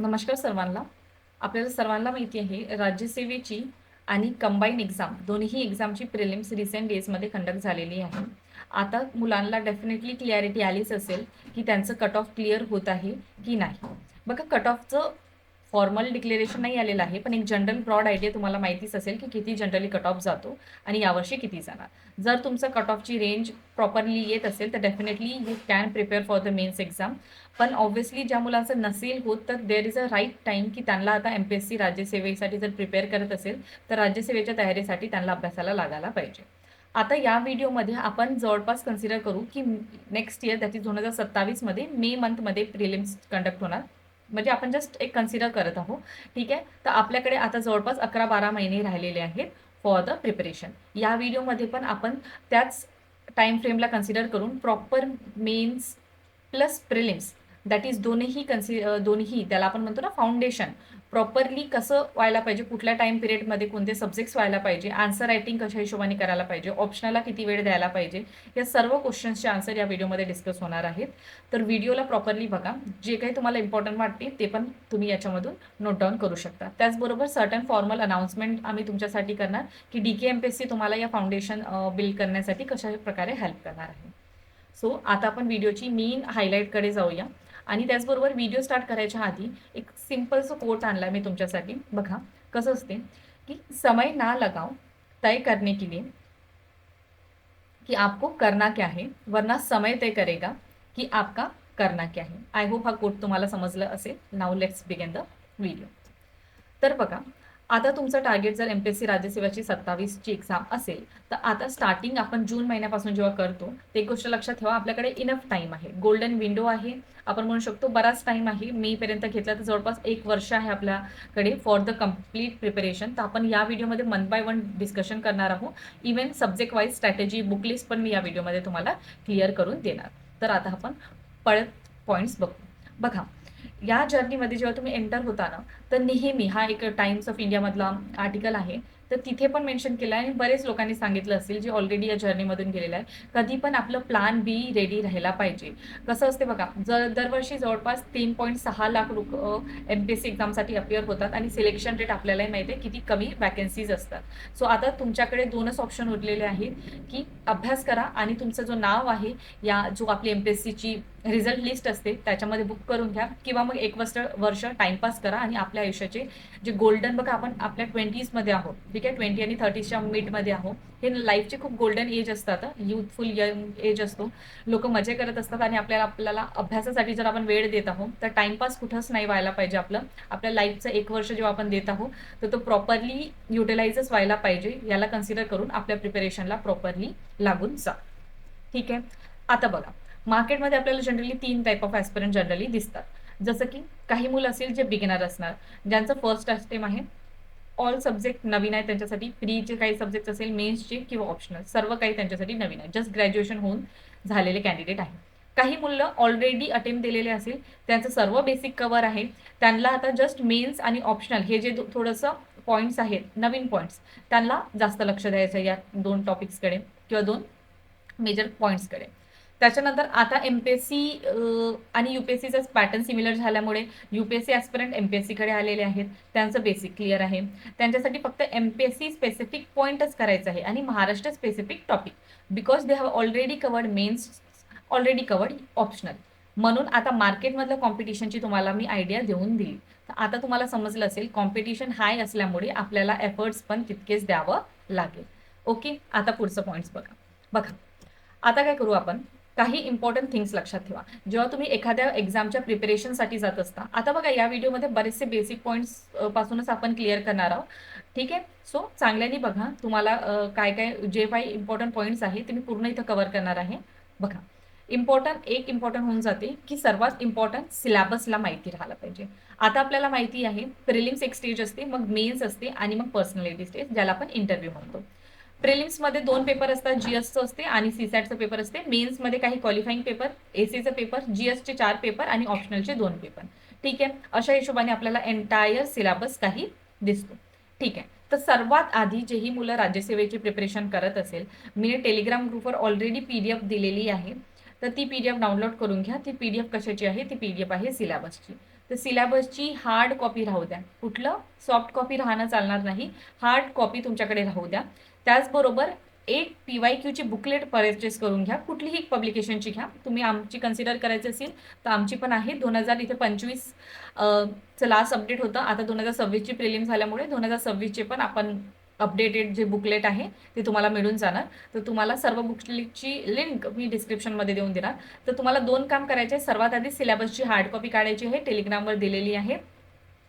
नमस्कार सर्वांना. आपल्याला सर्वांना माहिती आहे राज्यसेवेची आणि कंबाईन एक्झाम दोन्ही एक्झामची प्रिलिम्स रिसेंट डेजमध्ये कंडक्ट झालेली आहे. आता मुलांना डेफिनेटली क्लॅरिटी आलीच असेल की त्यांचं कट ऑफ क्लिअर होत आहे की नाही. बघा कट ऑफचं फॉर्मल डिक्लेरेशन नाही आलेलं आहे, पण एक जनरल ब्रॉड आयडिया तुम्हाला माहितीच असेल की किती जनरली कट ऑफ जातो आणि यावर्षी किती जाणार. जर तुमचं कट ऑफची रेंज प्रॉपरली येत असेल तर definitely you can prepare for the mains exam. पण ऑब्व्हियसली ज्या मुलांचं नसेल होत तर there is a right time की त्यांना आता MPSC राज्यसेवेसाठी जर प्रिपेअर करत असेल तर राज्यसेवेच्या तयारीसाठी त्यांना अभ्यासाला लागायला पाहिजे. आता या व्हिडिओमध्ये आपण जवळपास कन्सिडर करू की नेक्स्ट इयर दॅट इज 2027 मे मंथमध्ये प्रिलिम्स कंडक्ट होणार. म्हणजे आपण जस्ट एक कन्सिडर करत आहोत. ठीक आहे. तर आपल्याकडे आता जवळपास 11-12 महिने राहिलेले आहेत फॉर द प्रिपरेशन. या व्हिडिओमध्ये पण आपण त्याच टाईम फ्रेमला कन्सिडर करून proper mains plus prelims that is दोन्ही त्याला आपण म्हणतो ना फाउंडेशन प्रॉपरली कसं व्हायला पाहिजे, कुठल्या टाइम पिरियडमध्ये कोणते सब्जेक्ट्स व्हायला पाहिजे, आन्सर रायटिंग कशा हिशोबाने करायला पाहिजे, ऑप्शनला किती वेळ द्यायला पाहिजे, या सर्व क्वेश्चन्सचे आन्सर या व्हिडिओमध्ये डिस्कस होणार आहेत. तर व्हिडिओला प्रॉपरली बघा. जे काही तुम्हाला इम्पॉर्टंट वाटते ते पण तुम्ही याच्यामधून नोट डाऊन करू शकता. त्याचबरोबर सर्टन फॉर्मल अनाउन्समेंट आम्ही तुमच्यासाठी करणार की DK MPSC तुम्हाला या फाउंडेशन बिल्ड करण्यासाठी कशा प्रकारे हेल्प करणार आहे. सो आता आपण व्हिडिओची मेन हायलाईटकडे जाऊया. आणि त्याचबरोबर व्हिडिओ स्टार्ट करायच्या आधी एक सिंपलचं कोट आणला मी तुमच्यासाठी. बघा कसं असते की समय ना लगाओ तय करने के लिए कि आपको करना क्या है, वरना समय तय करेगा की आपका करना क्या है. आय होप हा कोट तुम्हाला समजलं असेल. Now let's begin the video. तर बघा आता तुमचं टार्गेट जर MPSC राज्यसेवाची 27ची एक्झाम असेल तर आता स्टार्टिंग आपण जून महिन्यापासून जेव्हा करतो ते एक गोष्ट लक्षात ठेवा, आपल्याकडे इनफ टाईम आहे, गोल्डन विंडो आहे. आपण म्हणू शकतो बराच टाईम आहे. मे पर्यंत घेतला तर जवळपास 1 वर्ष आहे आपल्याकडे फॉर द कम्प्लीट प्रिपरेशन. तर आपण या व्हिडिओमध्ये 1 बाय 1 डिस्कशन करणार आहोत. Even subject wise strategy book list पण मी या व्हिडिओमध्ये तुम्हाला क्लिअर करून देणार. तर आता आपण पळत पॉईंट्स बघू. बघा या जर्नीमध्ये जेव्हा तुम्ही एंटर होता ना तर नेहमी हा एक टाइम्स ऑफ इंडियामधला आर्टिकल आहे. तर तिथे पण मेन्शन केलं आहे आणि बरेच लोकांनी सांगितलं असेल जे ऑलरेडी या जर्नीमधून गेलेलं आहे, कधी पण आपलं प्लॅन बी रेडी राहायला पाहिजे. कसं असते बघा, दरवर्षी जवळपास 3.6 लाख लोक MPSC एक्झामसाठी अपिअर होतात आणि सिलेक्शन रेट आपल्यालाही माहिती आहे किती कमी वॅकन्सीज असतात. सो आता तुमच्याकडे 2च ऑप्शन उरलेले आहेत की अभ्यास करा आणि तुमचं जो नाव आहे या जो आपली MPSCची रिझल्ट लिस्ट असते त्याच्यामध्ये बुक करून घ्या, किंवा मग 1 वर्ष टाइमपास करा आणि आपल्या आयुष्याचे जे गोल्डन, बघा आपण आपल्या 20मध्ये आहोत, ठीक आहे, 20 आणि 30च्या मिडमध्ये आहोत. हे लाईफचे खूप गोल्डन एज असतात, युथफुल यंग एज असतो. लोक मजे करत असतात आणि आपल्याला अभ्यासासाठी जर आपण वेळ देत आहोत तर टाइमपास कुठंच नाही व्हायला पाहिजे. आपल्या लाईफचं 1 वर्ष जेव्हा आपण देत आहोत तर तो प्रॉपरली युटिलाइजच व्हायला पाहिजे. याला कन्सिडर करून आपल्या प्रिपरेशनला प्रॉपरली लागून जा. ठीक आहे. आता बघा मार्केटमध्ये आपल्याला generally 3 type of aspirant generally दिसतात. जसं की काही मुलं असेल जे बिगिनर असणार, ज्यांचं फर्स्ट अटेम्प्ट आहे, ऑल सब्जेक्ट नवीन आहे त्यांच्यासाठी, प्रीचे काही सब्जेक्ट असेल, मेन्सचे किंवा ऑप्शनल, सर्व काही त्यांच्यासाठी नवीन आहे, जस्ट ग्रॅज्युएशन होऊन झालेले कॅन्डिडेट आहे. काही मुलं ऑलरेडी अटेम्प्ट दिलेले असेल, त्यांचं सर्व बेसिक कव्हर आहे, त्यांना आता जस्ट मेन्स आणि ऑप्शनल हे जे थोडंसं पॉईंट्स आहेत, नवीन पॉईंट्स, त्यांना जास्त लक्ष द्यायचं या 2 टॉपिक्सकडे किंवा 2 मेजर पॉईंट्सकडे. त्याच्यानंतर आता MPSC आणि UPSCचा पॅटर्न सिमिलर झाल्यामुळे UPSC ॲस्पिरंट MPSCकडे आलेले आहेत. त्यांचं बेसिक क्लिअर आहे. त्यांच्यासाठी फक्त MPSC स्पेसिफिक पॉईंटच करायचं आहे आणि Maharashtra specific topic, because they have already covered mains, already covered optional. म्हणून आता मार्केटमधलं कॉम्पिटिशनची तुम्हाला मी आयडिया देऊन दिली. तर आता तुम्हाला समजलं असेल कॉम्पिटिशन हाय असल्यामुळे आपल्याला एफर्ट्स पण तितकेच द्यावं लागेल. ओके. आता पुढचं पॉईंट्स बघा. बघा आता काय करू आपण, काही इम्पॉर्टंट थिंग्स लक्षात ठेवा जेव्हा तुम्ही एखाद्या एक्झामच्या प्रिपरेशनसाठी जात असता. आता बघा या व्हिडिओमध्ये बरेचसे बेसिक पॉईंट्स पासूनच आपण क्लिअर करणार आहोत. ठीक आहे. सो चांगल्याने बघा, तुम्हाला काय काय जे काही इम्पॉर्टंट पॉईंट्स आहेत ते मी पूर्ण इथं कव्हर करणार आहे. बघा एक इम्पॉर्टंट होऊन जाते की सर्वात इम्पॉर्टंट सिलेबसला माहिती राहायला पाहिजे. आता आपल्याला माहिती आहे प्रिलिम्स एक स्टेज असते, मग मेन्स असते आणि मग पर्सनॅलिटी स्टेज, ज्याला आपण इंटरव्ह्यू म्हणतो. प्रिलिम्समध्ये 2 पेपर असतात, GSचं असते आणि CSATचं पेपर असते. मेन्समध्ये काही क्वालिफाईंग पेपर, ACचं पेपर, GSचे 4 पेपर आणि ऑप्शनलचे 2 पेपर. ठीक आहे. अशा हिशोबाने आपल्याला एंटायर सिलेबस काही दिसतो. ठीक आहे. तर सर्वात आधी जेही मुलं राज्यसेवेची प्रिपरेशन करत असेल, मी टेलिग्राम ग्रुपवर ऑलरेडी PDF दिलेली आहे, तर ती PDF डाउनलोड करून घ्या. ती PDF कशाची आहे, ती PDF आहे सिलेबसची. तर सिलेबसची हार्ड कॉपी राहू द्या. कुठलं सॉफ्ट कॉपी राहणं चालणार नाही, हार्ड कॉपी तुमच्याकडे राहू द्या. त्याचबरोबर एक PYQची बुकलेट परचेस करून घ्या. कुठलीही पब्लिकेशनची घ्या. तुम्ही आमची कन्सिडर करायची असेल तर आमची पण आहे. 2025 चं लास्ट अपडेट होतं. आता 2026ची प्रिलिम झाल्यामुळे 2026चे पण आपण अपडेटेड जे बुकलेट आहे ते तुम्हाला मिळून जाणार. तर तुम्हाला सर्व बुकलेटची लिंक मी डिस्क्रिप्शनमध्ये देऊन देणार. तर तुम्हाला 2 काम करायचे आहे. सर्वात आधी सिलेबसची हार्ड कॉपी काढायची आहे, टेलिग्रामवर दिलेली आहे.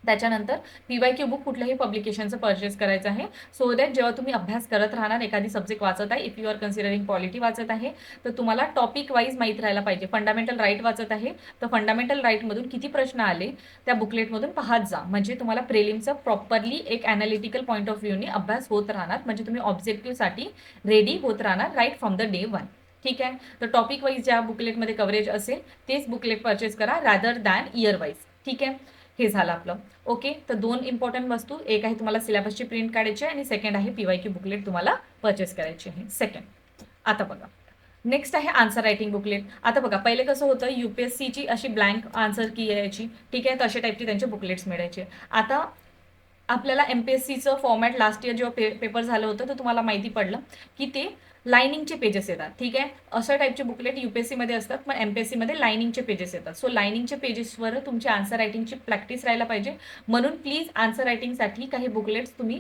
त्याच्यानंतर PYQ बुक कुठल्याही पब्लिकेशनचं परचेस करायचं आहे. सो दॅट जेव्हा तुम्ही अभ्यास करत राहणार, एखादी सब्जेक्ट वाचत आहे, if you are considering polity वाचत आहे, तर तुम्हाला टॉपिक वाईज माहीत राहायला पाहिजे. फंडामेंटल राईट वाचत आहे, तर फंडामेंटल राईटमधून किती प्रश्न आले त्या बुकलेटमधून पाहत जा. म्हणजे तुम्हाला प्रिलिमचं प्रॉपरली एक ॲनालिटिकल पॉईंट ऑफ व्ह्यूने अभ्यास होत राहणार. म्हणजे तुम्ही ऑब्जेक्टिव्हसाठी रेडी होत राहणार राईट फ्रॉम द डे 1. ठीक आहे. तर टॉपिक वाईज ज्या बुकलेटमध्ये कव्हरेज असेल तेच बुकलेट परचेस करा रॅदर दॅन इयर वाईज. ठीक आहे. हे झालं आपलं. ओके. तर 2 इम्पॉर्टंट वस्तू, एक आहे तुम्हाला सिलेबसची प्रिंट काढायची आहे आणि सेकंड आहे PYQ बुकलेट तुम्हाला परचेस करायची आहे. सेकंड. आता बघा, नेक्स्ट आहे आन्सर रायटिंग बुकलेट. आता बघा, पहिले कसं होतं, UPSCची अशी ब्लँक आन्सर की यायची. ठीक आहे. तशा टाईपचे त्यांचे बुकलेट्स मिळायचे. आता आपल्याला MPSCचं फॉर्मॅट लास्ट इयर जेव्हा पेपर झालं होतं तर तुम्हाला माहिती पडलं की ते लाइनिंगचे पेजेस येतात. ठीक आहे. अशा टाईपचे बुकलेट UPSCमध्ये असतात, पण MPSCमध्ये लाइनिंगचे पेजेस येतात. सो लाइनिंगच्या पेजेसवर तुमची आन्सर रायटिंगची प्रॅक्टिस राहायला पाहिजे. म्हणून प्लीज आन्सर रायटिंगसाठी काही बुकलेट्स तुम्ही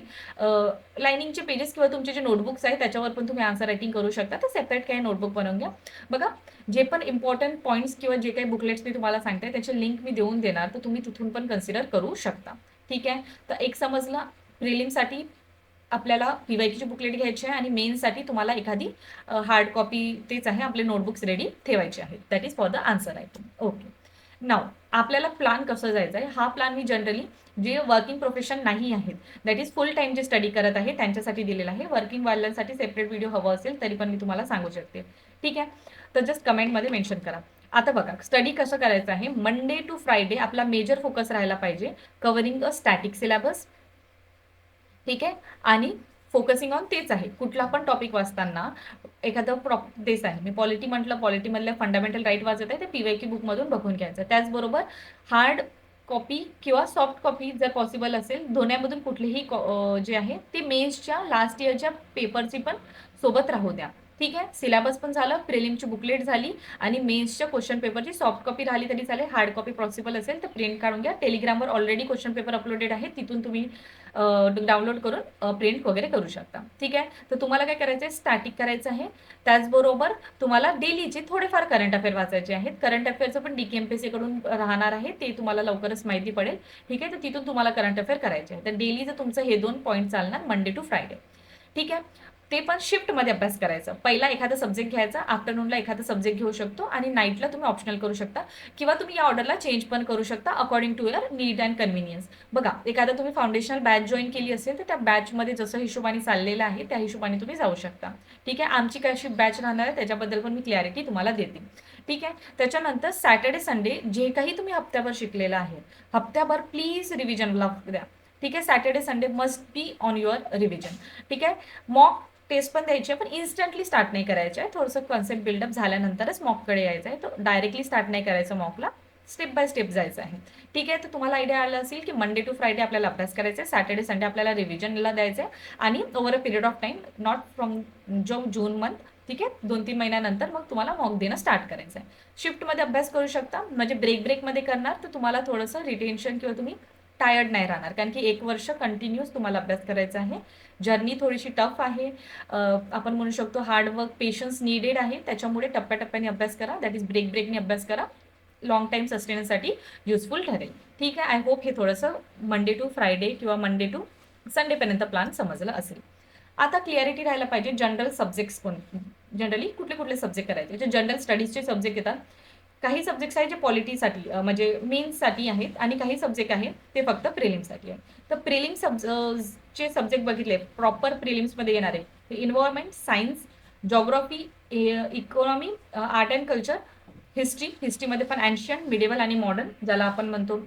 लाइनिंगचे पेजेस किंवा तुमचे जे नोटबुक्स आहेत त्याच्यावर पण तुम्ही आन्सर रायटिंग करू शकता. तर सेपरेट काही नोटबुक बनवून घ्या. बघा, जे पण इम्पॉर्टंट पॉईंट्स किंवा जे काही बुकलेट्स मी तुम्हाला सांगते त्याची लिंक मी देऊन देणार, तर तुम्ही तिथून पण कन्सिडर करू शकता. ठीक आहे. तर एक समजलं, प्रिलिमसाठी आपल्याला PYQची बुकलेट घ्यायची आहे आणि मेन्ससाठी तुम्हाला एखादी हार्ड कॉपी तेच आहे, आपले नोटबुक्स रेडी ठेवायचे आहेत. That is for the answer writing. Okay. नाव आपल्याला प्लॅन कसं जायचं आहे, हा प्लॅन मी जनरली जे वर्किंग प्रोफेशन नाही आहेत, दॅट इज फुल टाईम जे स्टडी करत आहे त्यांच्यासाठी दिलेला आहे. वर्किंग वाल्यांसाठी सेपरेट व्हिडिओ हवं असेल तरी पण मी तुम्हाला सांगू शकते. ठीक आहे. तर जस्ट कमेंटमध्ये मेन्शन करा. आता बघा, स्टडी कसं करायचं आहे, मंडे टू फ्रायडे आपला मेजर फोकस राहायला पाहिजे कव्हरिंग अ स्टॅटिक सिलेबस. ठीक आहे. आणि फोकसिंग ऑन तेच आहे. कुठला पण टॉपिक वाचताना एखादं तेच आहे, मी पॉलिटी म्हटलं, पॉलिटीमधल्या फंडामेंटल राईट वाचत आहे, ते PYQ बुकमधून बघून घ्यायचं. त्याचबरोबर हार्ड कॉपी किंवा सॉफ्ट कॉपी जर पॉसिबल असेल, दोन्हीमधून कुठलीही जे आहे ते मेन्सच्या लास्ट इयरच्या पेपरची पण सोबत राहू द्या. ठीक आहे. सिलेबस पण झालं, प्रिलिमची बुकलेट झाली आणि मेन्सच्या क्वेश्चन पेपरची सॉफ्ट कॉपी राहिली तरी चालेल. हार्ड कॉपी पॉसिबल असेल तर प्रिंट काढून घ्या. टेलिग्रामवर ऑलरेडी क्वेश्चन पेपर अपलोडेड आहे, तिथून तुम्ही डाउनलोड करून प्रिंट वगैरे करू शकता. ठीक आहे. तर तुम्हाला काय करायचं आहे, स्टॅटिक करायचं आहे. त्याचबरोबर तुम्हाला डेलीचे थोडेफार करंट अफेअर वाचायचे आहेत. करंट अफेअरचं पण DKMPSC कडून राहणार आहे, ते तुम्हाला लवकरच माहिती पडेल. ठीक आहे. तर तिथून तुम्हाला करंट अफेअर करायचे आहे. तर डेलीचं तुमचं हे 2 पॉईंट चालणार मंडे टू फ्रायडे. ठीक आहे. ते पण शिफ्टमध्ये अभ्यास करायचं. पहिला एखादा सब्जेक्ट घ्यायचा, आफ्टरनूनला एखादा सब्जेक्ट घेऊ शकतो आणि नाईटला तुम्ही ऑप्शनल करू शकता किंवा तुम्ही या ऑर्डरला चेंज पण करू शकता according to your need and convenience. बघा, एखादा तुम्ही फाउंडेशनल बॅच जॉईन केली असेल तर त्या बॅचमध्ये जसं हिशोबाने चाललेलं आहे त्या हिशोबाने तुम्ही जाऊ शकता. ठीक आहे. आमची कशी बॅच राहणार आहे त्याच्याबद्दल पण मी क्लॅरिटी तुम्हाला देते. ठीक आहे. त्याच्यानंतर सॅटर्डे संडे जे काही तुम्ही हप्त्याभर शिकलेलं आहे, हप्त्याभर प्लीज रिव्हिजनला द्या. ठीक आहे. Saturday Sunday must be on your revision. ठीक आहे. मॉक टेस्ट पण द्यायची आहे, पण इन्स्टंटली स्टार्ट नाही करायचं आहे. थोडंसं कॉन्सेप्ट बिल्डअप झाल्यानंतरच मॉककडे यायचं आहे. तो डायरेक्टली स्टार्ट नाही करायचं मॉकला, स्टेप बाय स्टेप जायचं आहे. ठीक आहे. तर तुम्हाला आयडिया आला असेल की मंडे टू फ्रायडे आपल्याला अभ्यास करायचा आहे, सॅटर्डे संडे आपल्याला रिव्हिजनला द्यायचं आहे आणि over a period of time, not from June month. ठीक आहे. 2-3 महिन्यानंतर मग तुम्हाला मॉक देणं स्टार्ट करायचं आहे. शिफ्टमध्ये अभ्यास करू शकता, म्हणजे ब्रेकमध्ये करणार तर तुम्हाला थोडंसं रिटेन्शन किंवा तुम्ही टायर्ड नाही राहणार, कारण की 1 वर्ष कंटिन्यूस तुम्हाला अभ्यास करायचा आहे. जर्नी थोडीशी टफ आहे, आपण म्हणू शकतो हार्डवर्क, पेशन्स नीडेड आहे. त्याच्यामुळे टप्प्याटप्प्याने अभ्यास करा, दॅट इज ब्रेकने अभ्यास करा. लॉंग टाईम सस्टेनसाठी युजफुल ठरेल. ठीक आहे. आय होप हे थोडंसं मंडे टू फ्रायडे किंवा मंडे टू संडेपर्यंत प्लॅन समजलं असेल. आता क्लिअरिटी राहायला पाहिजे, जनरल सब्जेक्ट्स जनरली कुठले कुठले सब्जेक्ट करायचे. जे जनरल स्टडीजचे सब्जेक्ट येतात, काही सब्जेक्ट्स आहेत जे पॉलिटीसाठी म्हणजे मेन्ससाठी आहेत आणि काही सब्जेक्ट आहेत ते फक्त प्रिलिम्ससाठी आहेत. तर चे सब्जेक्ट बघितले प्रॉपर प्रिलिम्समध्ये येणार आहे, environment, science, geography, economy, art and culture, हिस्ट्रीमध्ये पण एन्शियंट, मिडेवल आणि मॉडर्न, ज्याला आपण म्हणतो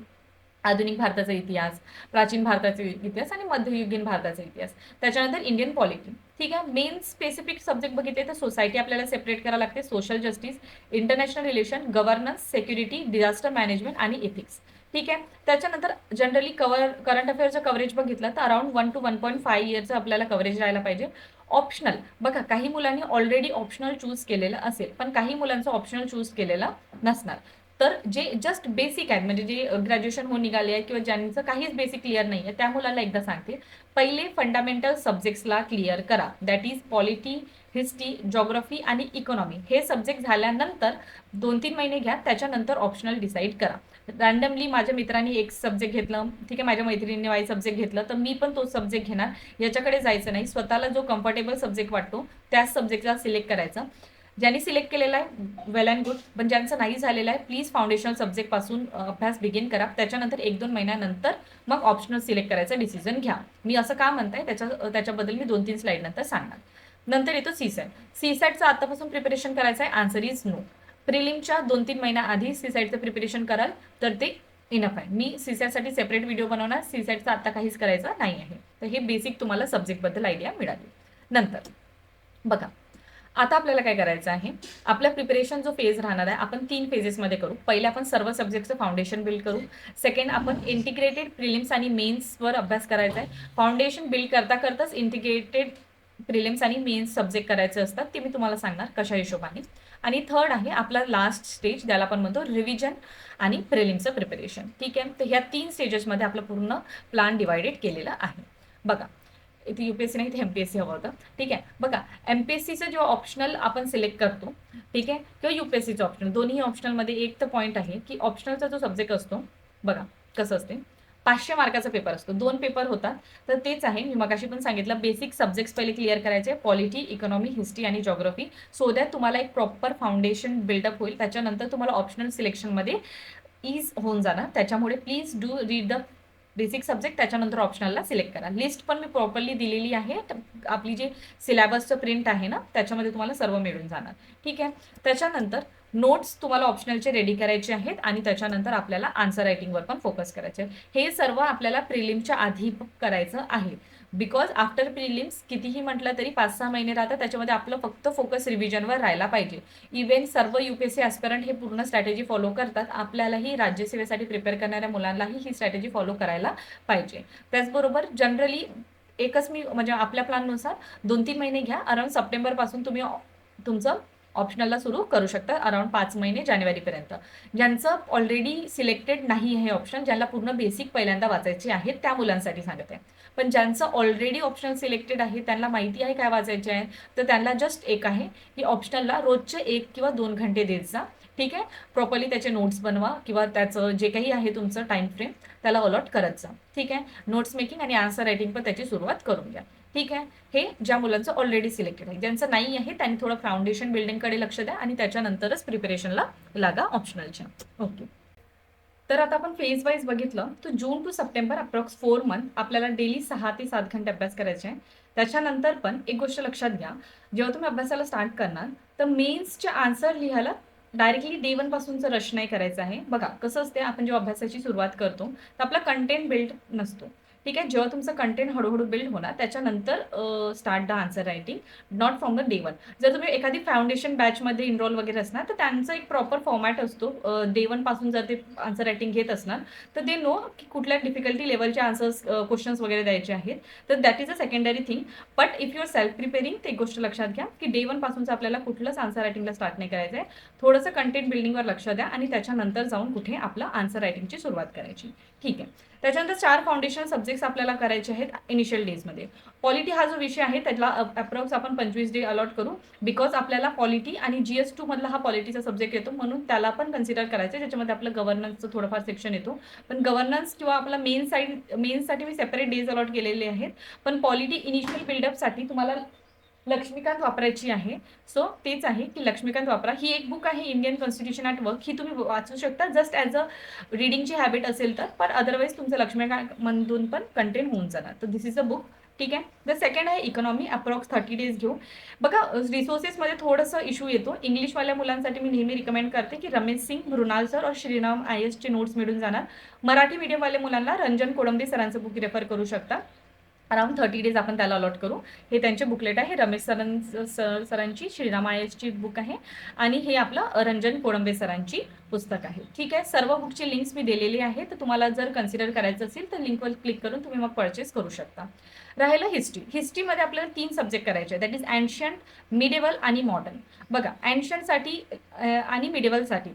आधुनिक भारताचा इतिहास, प्राचीन भारताचा इतिहास आणि मध्ययुगीन भारताचा इतिहास. त्याच्यानंतर इंडियन पॉलिटी. ठीक आहे. मेन स्पेसिफिक सब्जेक्ट बघितले तर सोसायटी आपल्याला सेपरेट करावं लागते, social justice, international relation, governance, security, disaster management आणि एथिक्स. ठीक आहे. त्याच्यानंतर जनरली करंट अफेअरचं कव्हरेज बघितलं तर अराउंड 1 to 1.5 इयरचं आपल्याला कव्हरेज राहायला पाहिजे. ऑप्शनल बघा, काही मुलांनी ऑलरेडी ऑप्शनल चूज केलेलं असेल, पण काही मुलांचं ऑप्शनल चूज केलेलं नसणार. तर जे जस्ट बेसिक आहेत, म्हणजे जे ग्रॅज्युएशन होऊन निघाले आहे किंवा ज्यांचं काहीच बेसिक क्लिअर नाही आहे, त्या मुलांना एकदा सांगते, पहिले फंडामेंटल सब्जेक्ट्सला क्लिअर करा. That is polity, history, geography आणि इकॉनॉमी. हे सब्जेक्ट झाल्यानंतर 2-3 महिने घ्या, त्याच्यानंतर ऑप्शनल डिसाईड करा. रँडमली माझ्या मित्रांनी एक सब्जेक्ट घेतलं, ठीक आहे, माझ्या मैत्रिणीने वाई सब्जेक्ट घेतलं, तर मी पण तोच सब्जेक्ट घेणार, याच्याकडे जायचं नाही. स्वतःला जो कम्फर्टेबल सब्जेक्ट वाटतो त्याच सब्जेक्टला सिलेक्ट करायचा. ज्यांनी सिलेक्ट केलेला आहे वेल अँड गुड, पण ज्यांचं नाही झालेलं आहे प्लीज फाउंडेशनल सब्जेक्टपासून अभ्यास बिगिन करा. त्याच्यानंतर 1-2 महिन्यानंतर मग ऑप्शनल सिलेक्ट करायचा डिसिजन घ्या. मी असं का म्हणताय त्याच्याबद्दल मी 2-3 स्लाईड नंतर सांगणार. नंतर येतो सीसॅट. सीसॅटचं आतापासून प्रिपरेशन करायचं आहे, आन्सर इज नो. प्रिलिमच्या 2-3 महिन्याआधी सीसॅटचं प्रिपरेशन कराल तर ते इनफ आहे. मी सीसॅटसाठी सेपरेट व्हिडिओ बनवणार, सीसॅटचं आता काहीच करायचं नाही आहे. तर हे बेसिक तुम्हाला सब्जेक्टबद्दल आयडिया मिळाली. नंतर बघा, आता आपल्याला काय करायचं आहे, आपल्या प्रिपरेशन जो फेज राहणार आहे आपण 3 फेजेसमध्ये करू. पहिले आपण सर्व सब्जेक्टचं फाउंडेशन बिल्ड करू. सेकंड आपण इंटिग्रेटेड प्रिलिम्स आणि मेन्सवर अभ्यास करायचा आहे. फाउंडेशन बिल्ड करता करताच इंटिग्रेटेड प्रिलिम्स आणि मेन्स सब्जेक्ट करायचे असतात, ते मी तुम्हाला सांगणार कशा हिशोबाने. आणि थर्ड आहे आपला लास्ट स्टेज, ज्याला आपण म्हणतो रिव्हिजन आणि प्रिलिम्सचं प्रिपरेशन. ठीक आहे, तर ह्या 3 स्टेजेसमध्ये आपलं पूर्ण प्लॅन डिवायडेड केलेला आहे. बघा, इथे यूपीएससी नाही, इथे एमपीएससी हवं होतं. ठीक आहे, बघा एमपीएससीचं जेव्हा ऑप्शनल आपण सिलेक्ट करतो, ठीक आहे, किंवा यूपीएससीचं ऑप्शनल, दोन्ही ऑप्शनलमध्ये एक तर पॉईंट आहे की ऑप्शनलचा जो सब्जेक्ट असतो, बघा कसं असते, 500 मार्काचा पेपर असतो, 2 पेपर होतात. तर तेच आहे, मी मगाशी पण सांगितलं, बेसिक सब्जेक्ट्स पहिले क्लिअर करायचे, पॉलिटी, इकॉनॉमी, हिस्ट्री आणि जॉग्राफी, सो दॅट तुम्हाला एक प्रॉपर फाउंडेशन बिल्डअप होईल. त्याच्यानंतर तुम्हाला ऑप्शनल सिलेक्शनमध्ये इज होऊन जाणार. त्याच्यामुळे please do read the basic subject, त्याच्यानंतर ऑप्शनलला सिलेक्ट करा. लिस्ट पण मी प्रॉपरली दिलेली आहे, आपली जी सिलेबसचं प्रिंट आहे ना त्याच्यामध्ये तुम्हाला सर्व मिळून जाणार. ठीक आहे, त्याच्यानंतर नोट्स तुम्हाला ऑप्शनलचे रेडी करायचे आहेत आणि त्याच्यानंतर आपल्याला आन्सर रायटिंगवर पण फोकस करायचे. हे सर्व आपल्याला प्रिलिमच्या आधी करायचं आहे. बिकॉज आफ्टर प्रिलिम्स कितीही म्हटलं तरी 5-6 महिने राहतात, त्याच्यामध्ये आपलं फक्त फोकस रिव्हिजनवर राहायला पाहिजे. इव्हन सर्व यूपीएससी ॲस्पिरंट हे पूर्ण स्ट्रॅटेजी फॉलो करतात. आपल्यालाही राज्यसेवेसाठी प्रिपेअर करणाऱ्या मुलांनाही ही स्ट्रॅटेजी फॉलो करायला पाहिजे. त्याचबरोबर जनरली एकच मी म्हणजे आपल्या प्लॅननुसार 2-3 महिने घ्या. अराउंड सप्टेंबरपासून तुम्ही तुमचं ऑप्शनलला सुरू करू शकता, अराउंड 5 महिने जानेवारीपर्यंत. ज्यांचं ऑलरेडी सिलेक्टेड नाही आहे ऑप्शन, ज्यांना पूर्ण बेसिक पहिल्यांदा वाचायचे आहेत त्या मुलांसाठी सांगत आहे. पण ज्यांचं ऑलरेडी ऑप्शनल सिलेक्टेड आहे, त्यांना माहिती आहे काय वाचायचे आहे, तर त्यांना जस्ट एक आहे की ऑप्शनलला रोजचे 1 किंवा 2 घंटे देत जा. ठीक आहे, प्रॉपरली त्याचे नोट्स बनवा किंवा त्याचं जे काही आहे तुमचं टाइम फ्रेम त्याला अलॉट करत जा. ठीक आहे, नोट्स मेकिंग आणि आन्सर रायटिंग पण त्याची सुरुवात करून घ्या. ठीक आहे, हे ज्या मुलांचं ऑलरेडी सिलेक्टेड आहे. ज्यांचं नाही आहे त्यांनी थोडं फाउंडेशन बिल्डिंगकडे लक्ष द्या आणि त्याच्यानंतरच प्रिपरेशनला लागा ऑप्शनलच्या. ओके, तर आता आपण फेज वाईज बघितलं तर जून टू सप्टेंबर अप्रॉक्स 4 मंथ आपल्याला डेली 6 ते 7 घंटे अभ्यास करायचे आहे. त्याच्यानंतर पण एक गोष्ट लक्षात घ्या, जेव्हा तुम्ही अभ्यासाला स्टार्ट करणार तर मेन्सचे आन्सर लिहायला डायरेक्टली डे 1 पासूनचं रश नाही करायचं आहे. बघा कसं असते, आपण जेव्हा अभ्यासाची सुरुवात करतो तर आपला कंटेंट बिल्ड नसतो. ठीक आहे, जेव्हा तुमचं कंटेंट हळूहळू बिल्ड होणार त्याच्यानंतर start the answer writing, not from the day 1. जर तुम्ही एखादी फाउंडेशन बॅचमध्ये इनरोल वगैरे असणार तर त्यांचा एक प्रॉपर फॉर्मॅट असतो. डे 1 पासून जर ते आन्सर रायटिंग घेत असणार तर दे नो की कुठल्या डिफिकल्टी लेवलचे आन्सर्स क्वेश्चन्स वगैरे द्यायचे आहेत. तर that is a secondary thing. But if you are self preparing, ते एक गोष्ट लक्षात घ्या की डे 1 पासूनचं आपल्याला कुठलंच आन्सर रायटिंगला स्टार्ट नाही करायचं आहे. थोडंसं कंटेंट बिल्डिंगवर लक्ष द्या आणि त्याच्यानंतर जाऊन कुठे आपलं आन्सर रायटिंगची सुरुवात करायची. ठीक आहे, त्याच्यानंतर 4 फाउंडेशनल सब्जेक्ट्स आपल्याला करायचे आहेत इनिशियल डेजमध्ये. पॉलिटी हा जो विषय आहे त्याला अप्रॉक्स आपण 25 डे अलॉट करू. बिकॉज आपल्याला पॉलिटी आणि GS2 मधला हा पॉलिटीचा सब्जेक्ट येतो, म्हणून त्याला पण कन्सिडर करायचं. ज्याच्यामध्ये आपलं गव्हर्नन्सचं थोडंफार सेक्शन येतो. पण गव्हर्नन्स किंवा आपला मेन्ससाठी मी सेपरेट डेज अलॉट केलेले आहेत. पण पॉलिटी इनिशियल बिल्डअपसाठी तुम्हाला लक्ष्मीकांत वापरायची आहे. सो तेच आहे की लक्ष्मीकांत वापरा. ही एक बुक आहे इंडियन कॉन्स्टिट्यूशन ॲट वर्क, ही तुम्ही वाचू शकता जस्ट ॲज अ रीडिंगची हॅबिट असेल तर. पण अदरवाईज तुमचं लक्ष्मीकांतमधून पण कंटेंट होऊन जाणार. तर दिस इज अ बुक. ठीक आहे, द सेकंड आहे इकॉनॉमी, अप्रॉक्स 30 डेज घेऊ. बघा रिसोर्सेसमध्ये थोडंसं इश्यू येतो. इंग्लिशवाल्या मुलांसाठी मी नेहमी रिकमेंड करते की रमेश सिंग, मृणाल सर और श्रीराम IS चे नोट्स मिळून जाणार. मराठी मीडियमवाल्या मुलांना रंजन कोडंबे सरांचं बुक रेफर करू शकता. अराउंड 30 डेज आपण त्याला अलॉट करू. हे त्यांचे बुकलेट आहे. रमेश सरांची श्रीराम आयसची बुक आहे आणि हे आपलं रंजन कोळंबे सरांची पुस्तक आहे. ठीक आहे. सर्व बुकची लिंक्स मी दिलेली आहे. तर तुम्हाला जर कन्सिडर करायचं असेल तर लिंकवर क्लिक करून तुम्ही मग परचेस करू शकता. राहिलं हिस्ट्री. हिस्ट्रीमध्ये आपल्याला 3 सब्जेक्ट करायचे आहेत. दॅट इज एन्शियंट, मिडेवल आणि मॉडर्न. बघा, एन्शियंटसाठी आणि मिडेवलसाठी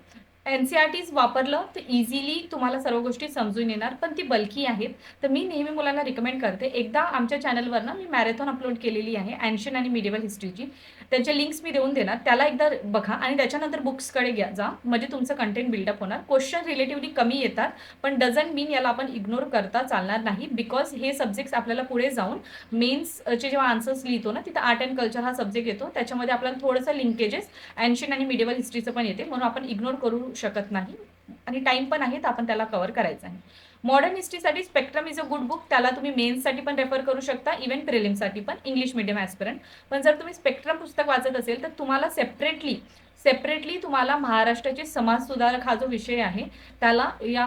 NCERTs वापरलं तर इझिली तुम्हाला सर्व गोष्टी समजून येणार, पण ती बल्की आहेत. तर मी नेहमी मुलांना रिकमेंड करते, एकदा आमच्या चॅनलवर ना मी मॅरेथॉन अपलोड केलेली आहे एन्शियंट आणि मिडेवल हिस्ट्रीची. त्याचे लिंक्स मी देऊन देणार, त्याला एकदा बघा आणि त्याच्यानंतर बुक्सकडे जा, म्हणजे तुमचं कंटेंट बिल्डअप होणार. क्वेश्चन रिलेटिव्हली कमी येतात, पण डझंट मीन याला आपण इग्नोर करता चालणार नाही, बिकॉज हे सब्जेक्ट्स आपल्याला पुढे जाऊन मेन्सचे जेव्हा आन्सर्स लिहितो ना, तिथं आर्ट अँड कल्चर हा सब्जेक्ट येतो. त्याच्यामध्ये आपल्याला थोडंसं लिंकेजेस एन्शियंट आणि मिडेवल हिस्ट्रीचं पण येते, म्हणून आपण इग्नोर करू शकत नाही आणि टाइम पण आहे तर आपण त्याला कव्हर करायचं आहे. मॉडर्न हिस्ट्रीसाठी Spectrum is a good book. त्याला तुम्ही मेन्ससाठी पण रेफर करू शकता, इव्हन प्रिलिम्ससाठी पण, इंग्लिश मीडियम ॲस्पिरंट. पण जर तुम्ही स्पेक्ट्रम पुस्तक वाचत असेल तर तुम्हाला सेपरेटली तुम्हाला महाराष्ट्राचे समाज सुधारक हा जो विषय आहे त्याला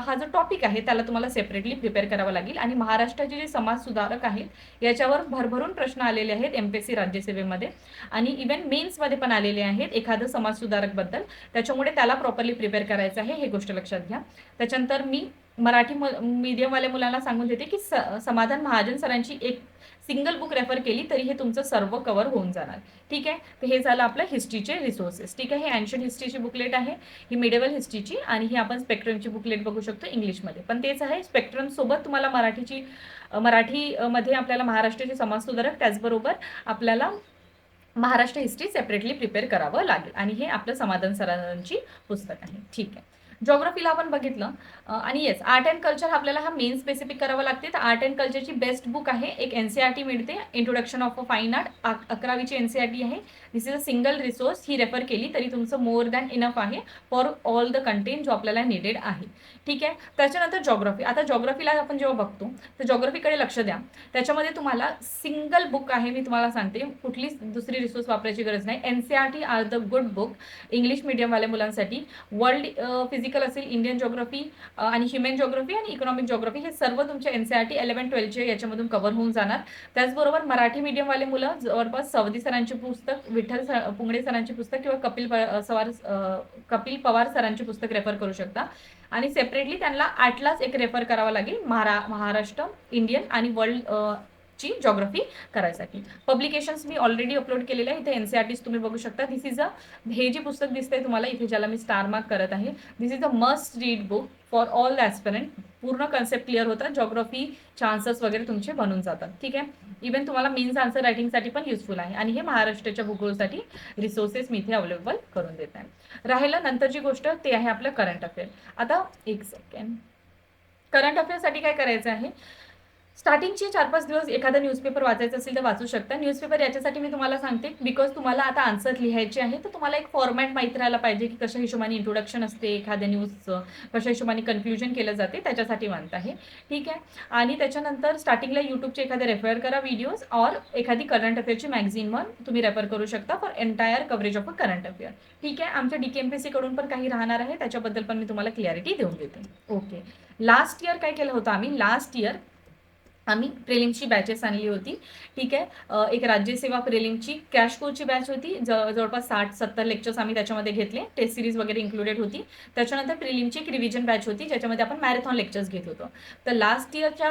हा जो टॉपिक आहे त्याला तुम्हाला सेपरेटली प्रिपेअर करावं लागेल. आणि महाराष्ट्राचे जे समाज सुधारक आहेत याच्यावर भरभरून प्रश्न आलेले आहेत MPSC राज्यसेवेमध्ये आणि इव्हन मेन्समध्ये पण आलेले आहेत एखादं समाज सुधारक बद्दल. त्याच्यामुळे त्याला प्रॉपरली प्रिपेअर करायचं आहे, हे गोष्ट लक्षात घ्या. त्याच्यानंतर मी मराठी मीडियमवाल्या मुलांना सांगून देते की समाधान महाजन सरांची एक सिंगल बुक रेफर केली तरी हे तुमचं सर्व कव्हर होऊन जाणार. ठीक आहे. तर हे झालं आपलं हिस्ट्रीचे रिसोर्सेस. ठीक आहे. हे एन्शियंट हिस्ट्रीची बुकलेट आहे, ही मिडेवल हिस्ट्रीची, आणि ही आपण स्पेक्ट्रमची बुकलेट बघू शकतो इंग्लिशमध्ये. पण तेच आहे, स्पेक्ट्रम सोबत तुम्हाला मराठीमध्ये आपल्याला महाराष्ट्राचे समाज सुधारक, त्याचबरोबर आपल्याला महाराष्ट्र हिस्ट्री सेपरेटली प्रिपेअर करावं लागेल. आणि हे आपलं समाधान सरांची पुस्तक आहे. ठीक आहे. जॉग्रफीला आपण बघितलं आणि येस, आर्ट अँड कल्चर आपल्याला हा मेन स्पेसिफिक करावं लागते. तर आर्ट अँड कल्चरची बेस्ट बुक आहे, एक NCERT मिळते, introduction of a fine art, 11वीची NCERT आहे. This is a single resource. ही रेफर केली तरी तुमचं मोर दॅन इनफ आहे फॉर ऑल द कंटेंट जो आपल्याला निडेड आहे. ठीक आहे. त्याच्यानंतर जॉग्रफी. आता जॉग्रफीला आपण जेव्हा बघतो तर जॉग्रफीकडे लक्ष द्या. त्याच्यामध्ये तुम्हाला सिंगल बुक आहे, मी तुम्हाला सांगते, कुठलीच दुसरी रिसोर्स वापरायची गरज नाही. NCERT are the good book English मीडियमवाल्या मुलांसाठी. वर्ल्ड फिजिकल असेल, इंडियन जॉग्रफी आणि ह्युमन जॉग्रफी आणि इकॉनॉमिक जॉग्रफी, हे सर्व तुमच्या NCERT 11-12चे याच्यामधून कव्हर होऊन जाणार. त्याचबरोबर मराठी मीडियमवाले मुलं जवळपास सवदी सरांचे पुस्तक, विठ्ठल पुंगडे सरांचे पुस्तक किंवा कपिल पवार सरांचे पुस्तक रेफर करू शकता. आणि सेपरेटली त्यांना आर्टलाच एक रेफर करावं लागेल, महाराष्ट्र, इंडियन आणि वर्ल्ड ची जॉग्रफी करायसाठी. पब्लिकेशन्स मी ऑलरेडी अपलोड केलेले आहे. इथे NCERTs तुम्ही बघू शकता. दिस इज हे जे पुस्तक दिसतंय तुम्हाला इथे, ज्याला मी स्टार मार्क करत आहे, this is a must read book for all the aspirant. पूर्ण कन्सेप्ट क्लिअर होतात, जॉग्रफीचे आन्सर्स वगैरे तुमचे बनून जातात. ठीक आहे. इव्हन तुम्हाला मेन्स आन्सर रायटिंगसाठी पण युजफुल आहे. आणि हे महाराष्ट्राच्या भूगोलसाठी रिसोर्सेस मी इथे अवेलेबल करून देत आहे. राहिलं नंतरची गोष्ट, ते आहे आपलं करंट अफेअर. आता एक सेकंड, करंट अफेअरसाठी काय करायचं आहे, स्टार्टिंगचे 4-5 दिवस एखादा न्यूजपेपर वाचायचं असेल तर वाचू शकता. न्यूजपेपर याच्यासाठी मी तुम्हाला सांगते, बिकॉज तुम्हाला आता आन्सर लिहायचे आहे, तर तुम्हाला एक फॉर्मॅट माहीत राहायला पाहिजे की कशा हिशोबाने इंट्रोडक्शन असते एखाद्या न्यूजचं, कशा हिशोबाने कन्क्ल्युजन केलं जाते, त्याच्यासाठी म्हणत आहे. ठीक आहे. आणि त्याच्यानंतर स्टार्टिंगला यूट्यूबचे एखादे रेफर करा व्हिडिओज, और एखादी करंट अफेअरची मॅगझिन तुम्ही रेफर करू शकता for entire coverage of a current affair. ठीक आहे. आमच्या DKMPSC कडून पण काही राहणार आहे, त्याच्याबद्दल पण मी तुम्हाला क्लॅरिटी देऊन देते. ओके. लास्ट इयर काय केलं होतं आम्ही, लास्ट इयर आम्ही प्रिलिम्सची बॅचेस आणली होती. ठीक आहे. एक राज्यसेवा प्रिलिमची क्रॅश कोर्सची बॅच होती, जवळपास 60-70 लेक्चर्स आम्ही त्याच्यामध्ये घेतले, टेस्ट सिरीज वगैरे इन्क्लुडेड होती. त्याच्यानंतर प्रिलिमची एक रिव्हिजन बॅच होती, ज्याच्यामध्ये आपण मॅरेथॉन लेक्चर्स घेत होतो. तर लास्ट इयरच्या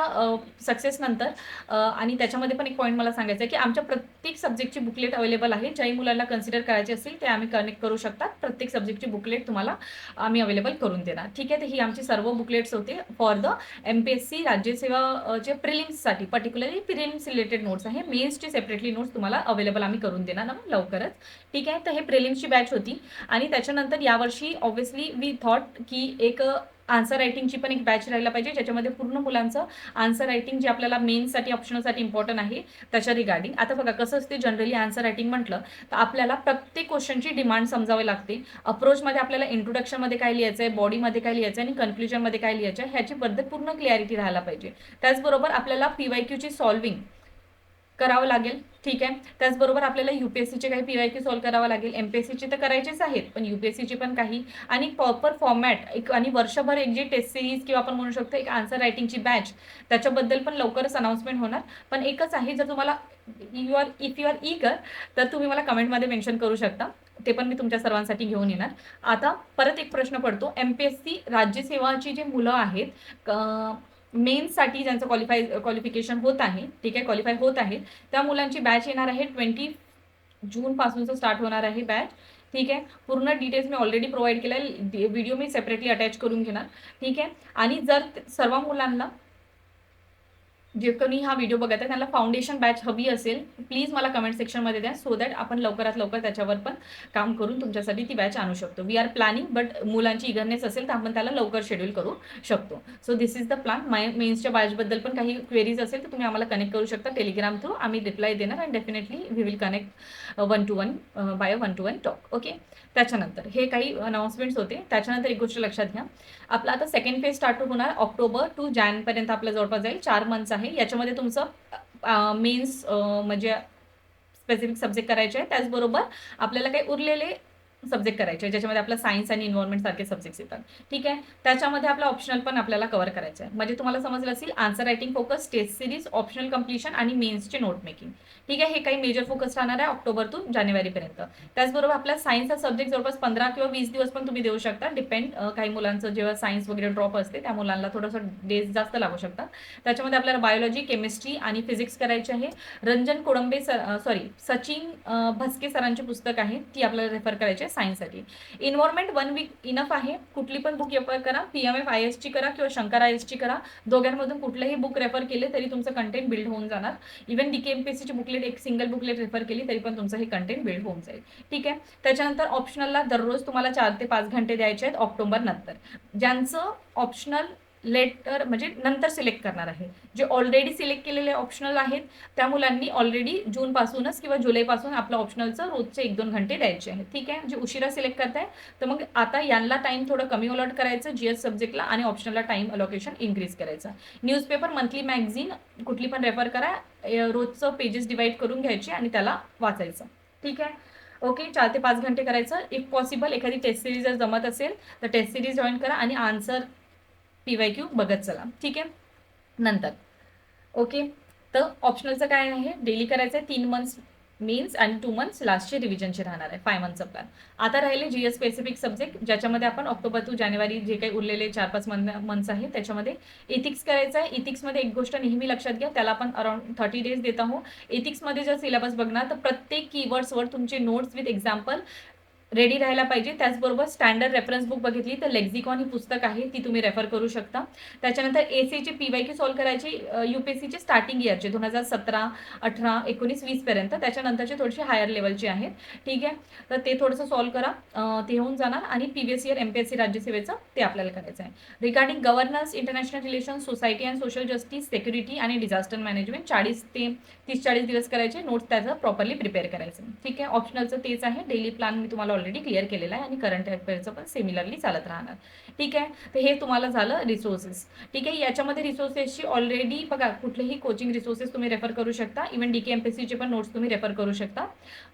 सक्सेसनंतर आणि त्याच्यामध्ये पण एक पॉईंट मला सांगायचं आहे की आमच्या प्रत्येक सब्जेक्टची बुकलेट अवेलेबल आहे. ज्याही मुलांना कन्सिडर करायची असेल ते आम्ही कनेक्ट करू शकतात. प्रत्येक सब्जेक्टची बुकलेट तुम्हाला आम्ही अवेलेबल करून देणार. ठीक आहे. तर ही आमची सर्व बुकलेट्स होते फॉर द MPSC राज्यसेवाचे साठी, पर्टिक्युलरली प्रिलिम्स रिलेटेड नोट्स आहे. मेन्सची सेपरेटली नोट्स तुम्हाला अवेलेबल आम्ही करून देणार ना लवकरच. ठीक आहे. तर हे प्रिलिम्सची बॅच होती. आणि त्याच्यानंतर यावर्षी ऑब्व्हियसली वी थॉट की एक आन्सर रायटिंगची पण एक बॅच राहायला पाहिजे, ज्याच्यामध्ये पूर्ण मुलांचं आन्सर रायटिंग जे आपल्याला मेन्ससाठी ऑप्शनलसाठी इम्पॉर्टंट आहे त्याच्या रिगार्डिंग. आता बघा कसं असते, जनरली आन्सर रायटिंग म्हटलं तर आपल्याला प्रत्येक क्वेश्चनची डिमांड समजावी लागते. अप्रोचमध्ये आपल्याला इंट्रोडक्शनमध्ये काय लिहायचं आहे, बॉडीमध्ये काय लिहायचं आहे आणि कन्क्ल्युजनमध्ये काय लिहायचं आहे ह्याची बद्दल पूर्ण क्लॅरिटी राहायला पाहिजे. त्याचबरोबर आपल्याला PYQची सॉल्विंग करावं लागेल. ठीक आहे. त्याचबरोबर आपल्याला UPSCचे काही PYQ सॉल्व्ह करावं लागेल. MPSCचे तर करायचेच आहेत, पण UPSCचे पण काही आणि प्रॉपर फॉर्मॅट एक आणि वर्षभर एक जी टेस्ट सिरीज किंवा आपण म्हणू शकतो एक आन्सर रायटिंगची बॅच त्याच्याबद्दल पण लवकरच अनाउन्समेंट होणार. पण एकच आहे, जर तुम्हाला इफ यू आर ईगर तर तुम्ही मला कमेंटमध्ये मेन्शन करू शकता. ते पण मी तुमच्या सर्वांसाठी घेऊन येणार. आता परत एक प्रश्न पडतो, MPSC राज्यसेवाची जी मुलं आहेत मेन्ससाठी ज्यांचं क्वालिफिकेशन होत आहे, ठीक आहे, क्वालिफाय होत आहे, त्या मुलांची बॅच येणार आहे 20 जूनपासूनचं स्टार्ट होणार आहे बॅच. ठीक आहे. पूर्ण डिटेल्स मी ऑलरेडी प्रोव्हाइड केला आहे. व्हिडिओ मी सेपरेटली अटॅच करून घेणार. ठीक आहे. आणि जर सर्व मुलांना जे कोणी हा व्हिडिओ बघत आहे त्यांना फाउंडेशन बॅच हवी असेल, प्लीज मला कमेंट सेक्शनमध्ये द्या, सो दॅट आपण लवकरात लवकर त्याच्यावर पण काम करून तुमच्यासाठी ती बॅच आणू शकतो. वी आर प्लॅनिंग, बट मुलांची इगरनेस असेल तर आपण त्याला लवकर शेड्यूल करू शकतो. So this is the plan. मेन्सच्या बॅचबद्दल पण काही क्वेरीज असेल तर तुम्ही आम्हाला कनेक्ट करू शकता टेलिग्राम थ्रू. आम्ही रिप्लाय देणार and definitely we will connect 1-to-1 by 1-to-1 talk. Okay. त्याच्यानंतर हे काही अनाउन्समेंट्स होते. त्याच्यानंतर एक गोष्ट लक्षात घ्या, आपला आता सेकंड फेज स्टार्ट होणार ऑक्टोबर टू जॅनपर्यंत आपलं जवळपास जाईल. 4 मंथ्स आहे. याच्यामध्ये तुमचं मेन्स म्हणजे स्पेसिफिक सब्जेक्ट करायचे आहे. त्याचबरोबर आपल्याला काही उरलेले सब्जेक्ट करायचे आहे, ज्याच्यामध्ये आपला सायन्स आणि इन्व्हायरमेंट सारखे सब्जेक्ट्स येतात. ठीक आहे. त्याच्यामध्ये आपला ऑप्शनल पण आपल्याला कव्हर करायचं आहे. म्हणजे तुम्हाला समजलं असेल, answer writing focus, test series, optional completion आणि मेन्सचे नोट मेकिंग. ठीक आहे. हे काही मेजर फोकस राहणार आहे ऑक्टोबर टू जानेवारीपर्यंत. त्याचबरोबर आपला सायन्सचा सब्जेक्ट जवळपास 15 किंवा 20 दिवस पण तुम्ही देऊ शकता. डिपेंड, काही मुलांचं जेव्हा सायन्स वगैरे ड्रॉप असते त्या मुलांना थोडंसं डेज जास्त लागू शकतात. त्याच्यामध्ये आपल्याला बायोलॉजी, केमिस्ट्री आणि फिजिक्स करायचे आहे. रंजन कोळंबे सचिन भस्के सरांची पुस्तक आहे, ती आपल्याला रेफर करायची आहे सायन्ससाठी. इन्व्हायरमेंट 1 वीक इनफ आहे. कुठली पण बुक रेफर करा. PMF IS ची करा किंवा शंकर IS ची करा. दोघांमधून कुठलेही बुक रेफर केले तरी तुमचं कंटेंट बिल्ड होऊन जाणार. इव्हन DKMPSC ची बुकलेट एक सिंगल बुकलेट रेफर केली तरी पण तुमचं हे कंटेंट बिल्ड होऊन जाईल. ठीक आहे. त्याच्यानंतर ऑप्शनलला दररोज तुम्हाला 4 ते 5 घंटे द्यायचे आहेत ऑक्टोबर नंतर. ज्यांचं ऑप्शनल लेटर म्हणजे नंतर सिलेक्ट करणार आहे, जे ऑलरेडी सिलेक्ट केलेले ऑप्शनल आहेत त्या मुलांनी ऑलरेडी जूनपासूनच किंवा जुलैपासून आपलं ऑप्शनलचं रोजचे 1-2 घंटे द्यायचे आहेत. ठीक आहे. जे उशिरा सिलेक्ट करताय तर मग आता यांना टाइम थोडं कमी अलॉट करायचं GS सब्जेक्टला आणि ऑप्शनलला टाइम अलोकेशन इन्क्रीज करायचं. न्यूजपेपर, मंथली मॅगझिन कुठली पण रेफर करा. रोजचं पेजेस डिवाइड करून घ्यायचे आणि त्याला वाचायचं. ठीक आहे. ओके. 4 ते 5 घंटे करायचं. इफ पॉसिबल एखादी टेस्ट सिरीज जर जमत असेल तर टेस्ट सिरीज जॉईन करा आणि आन्सर PYQ बघत चला. ठीक आहे. नंतर ओके. तर ऑप्शनलचं काय आहे, डेली करायचं आहे. 3 मंथ्स मेन्स आणि 2 मंथ्स लास्टचे रिव्हिजनचे राहणार आहे. 5 मंथचा प्लॅन. आता राहिले GS स्पेसिफिक सब्जेक्ट, ज्याच्यामध्ये आपण ऑक्टोबर टू जानेवारी जे काही उरलेले 4-5 मंथ्स आहे त्याच्यामध्ये इथिक्स करायचं आहे. इथिक्समध्ये एक गोष्ट नेहमी लक्षात घ्या, त्याला आपण अराउंड 30 डेज देत आहोत. इथिक्समध्ये जर सिलेबस बघणार तर प्रत्येक कीवर्ड्सवर तुमचे नोट्स विथ एक्झाम्पल रेडी राहायला पाहिजे. त्याचबरोबर स्टँडर्ड रेफरन्स बुक बघितली तर लेक्झिकॉन ही पुस्तक आहे, ती तुम्ही रेफर करू शकता. त्याच्यानंतर ACचे PYQ सॉल्व्ह करायचे UPSCचे स्टार्टिंग इयरचे 2017, 18, 19, 20 पर्यंत. त्याच्यानंतरचे थोडेसे हायर लेवलचे आहेत. ठीक आहे. तर ते थोडंसं सॉल्व्ह करा, ते होऊन जाणार. आणि प्रिव्हियस इयर MPSC राज्यसेवेचं ते आपल्याला करायचं आहे. Regarding governance, international relations, society and social justice, security आणि डिझास्टर मॅनेजमेंट 40 ते 30-40 दिवस करायचे. नोट्स त्याचं प्रॉपरली प्रिपेअर करायचं. ठीक आहे. ऑप्शनलचं तेच आहे. डेली प्लॅन मी तुम्हाला ऑलरेडी क्लिअर केलेला आहे आणि करंट अफेअरचं पण सिमिलरली चालत राहणार. ठीक आहे. तर हे तुम्हाला झालं रिसोर्सेस. ठीक आहे. याच्यामध्ये रिसोर्सेसची ऑलरेडी बघा, कुठलेही कोचिंग रिसोर्सेस तुम्ही रेफर करू शकता. इव्हन DKMPSCचे पण नोट्स तुम्ही रेफर करू शकता.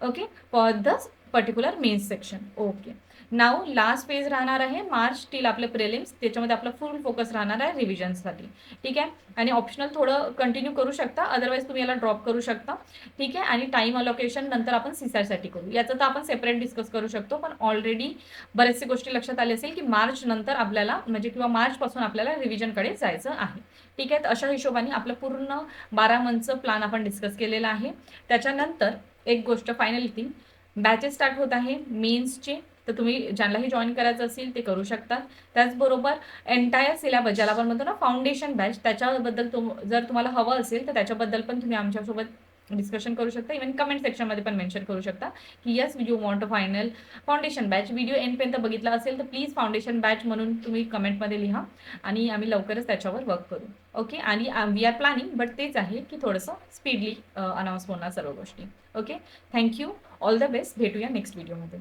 Okay. For the particular mains section. Okay. नाव लास्ट फेज राहणार आहे मार्च टिल आपलं प्रिलिम्स. त्याच्यामध्ये आपला फुल फोकस राहणार आहे रिव्हिजनसाठी. ठीक आहे. आणि ऑप्शनल थोडं कंटिन्यू करू शकता, अदरवाईज तुम्ही याला ड्रॉप करू शकता. ठीक आहे. आणि टाइम अलोकेशन नंतर आपण CSAT करू. याचं तर आपण सेपरेट डिस्कस करू शकतो, पण ऑलरेडी बरेचसे गोष्टी लक्षात आले असेल की मार्च नंतर आपल्याला म्हणजे किंवा मार्चपासून आपल्याला रिव्हिजनकडे जायचं आहे. ठीक आहे. तर अशा हिशोबाने आपलं पूर्ण 12 मंथचं प्लॅन आपण डिस्कस केलेला आहे. त्याच्यानंतर एक गोष्ट फायनल थिंग, बॅचेस स्टार्ट होत आहे मेन्सचे, तर तुम्ही ज्यांनाही जॉईन करायचं असेल ते करू शकता. त्याचबरोबर एंटायर सिलेबस ज्याला आपण म्हणतो ना फाउंडेशन बॅच, त्याच्याबद्दल जर तुम्हाला हवं असेल तर त्याच्याबद्दल पण तुम्ही आमच्यासोबत डिस्कशन करू शकता. इव्हन कमेंट सेक्शनमध्ये पण मेन्शन करू शकता की yes you want a final foundation batch. Video एंडपर्यंत बघितला असेल तर प्लीज फाउंडेशन बॅच म्हणून तुम्ही कमेंटमध्ये लिहा आणि आम्ही लवकरच त्याच्यावर वर्क करू. ओके. आणि वी आर प्लॅनिंग, बट तेच आहे की थोडंसं स्पीडली अनाऊन्स होणार सर्व गोष्टी. Okay. Thank you. All the best. भेटूया नेक्स्ट व्हिडिओमध्ये.